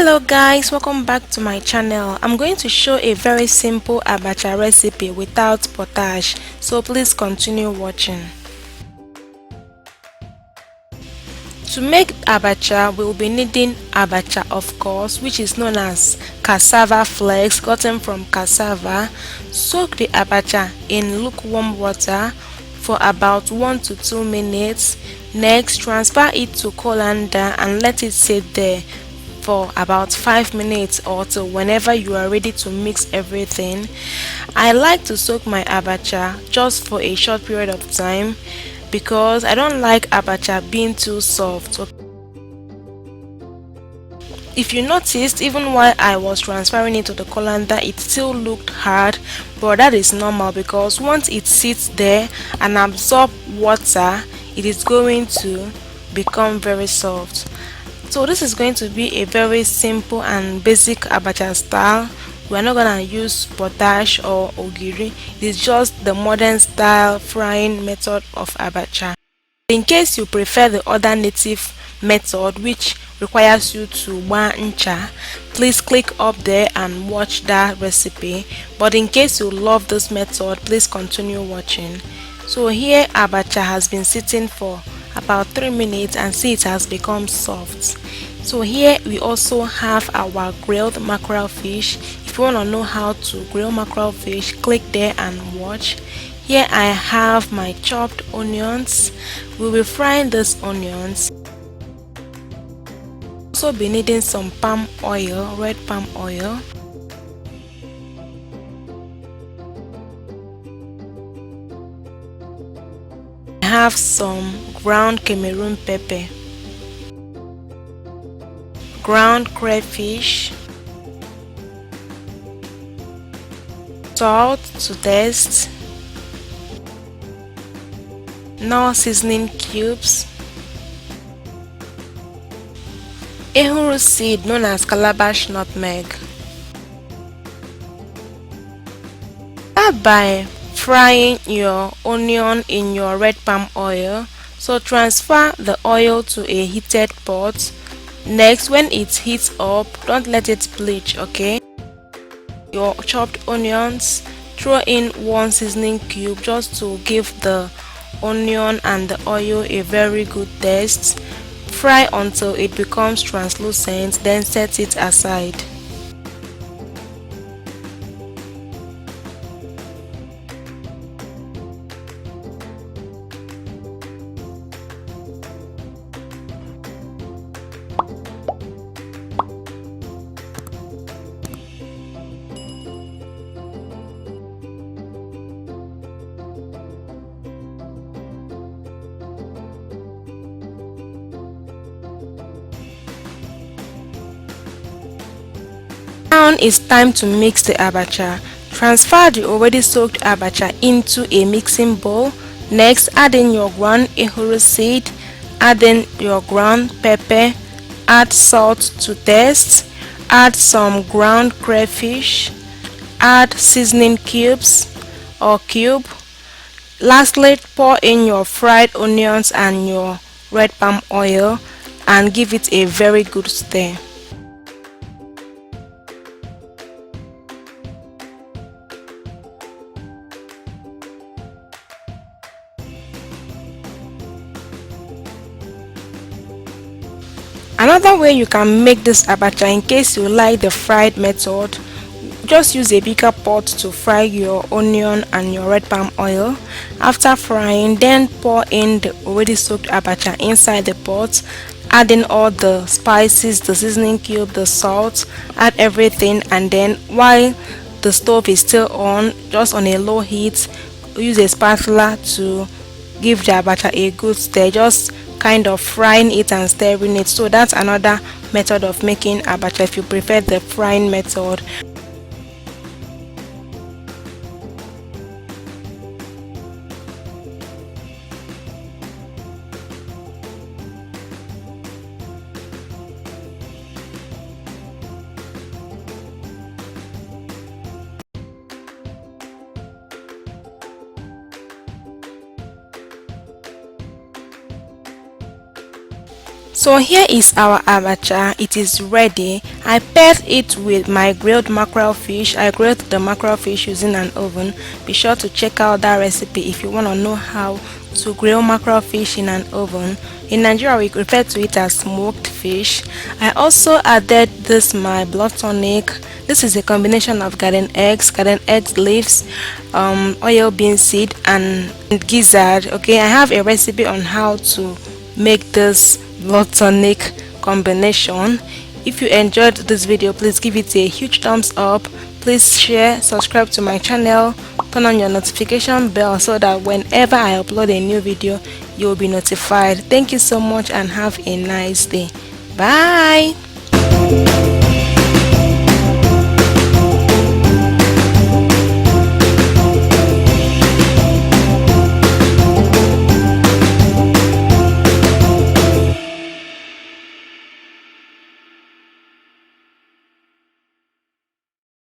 Hello guys, welcome back to my channel. I'm going to show a very simple abacha recipe without potash, so please continue watching. To make abacha, we'll be needing abacha, of course, which is known as cassava flakes gotten from cassava. Soak the abacha in lukewarm water for about 1 to 2 minutes. Next, transfer it to colander and let it sit there for about 5 minutes or till whenever you are ready to mix everything. I like to soak my abacha just for a short period of time because I don't like abacha being too soft. If you noticed, even while I was transferring it to the colander, it still looked hard, but that is normal because once it sits there and absorbs water, it is going to become very soft. So this is going to be a very simple and basic abacha style. We're not gonna use potash or ogiri. It's just the modern style frying method of abacha. In case you prefer the other native method which requires you to ncha, please click up there and watch that recipe. But in case you love this method, please continue watching. So here abacha has been sitting for about 3 minutes and see it has become soft. So here we also have our grilled mackerel fish. If you want to know how to grill mackerel fish, click there and watch. Here I have my chopped onions. We'll be frying these onions. Also be needing some palm oil, red palm oil. I have some ground Cameroon pepper, ground crayfish, salt to taste, now seasoning cubes, ehuru seed known as calabash nutmeg. Start by frying your onion in your red palm oil. So transfer the oil to a heated pot. Next, when it heats up, don't let it bleach, okay? Your chopped onions, throw in 1 seasoning cube just to give the onion and the oil a very good taste. Fry until it becomes translucent, then set it aside. Now it's time to mix the abacha. Transfer the already soaked abacha into a mixing bowl. Next, add in your ground ehuru seed, add in your ground pepper, add salt to taste, add some ground crayfish, add seasoning cubes or cube. Lastly, pour in your fried onions and your red palm oil and give it a very good stir. Another way you can make this abacha, in case you like the fried method, just use a bigger pot to fry your onion and your red palm oil. After frying, then pour in the already soaked abacha inside the pot, add in all the spices, the seasoning cube, the salt, add everything, and then while the stove is still on, just on a low heat, use a spatula to give the abacha a good stir, just kind of frying it and stirring it. So that's another method of making abacha if you prefer the frying method. So here is our abacha. It is ready. I paired it with my grilled mackerel fish. I grilled the mackerel fish using an oven. Be sure to check out that recipe if you want to know how to grill mackerel fish in an oven. In Nigeria, we refer to it as smoked fish. I also added this my blood tonic. This is a combination of garden eggs leaves, oil bean seed, and gizzard. Okay, I have a recipe on how to make this blood tonic combination. If you enjoyed this video, please give it a huge thumbs up. Please share, subscribe to my channel, turn on your notification bell so that whenever I upload a new video, you'll be notified. Thank you so much and have a nice day. Bye.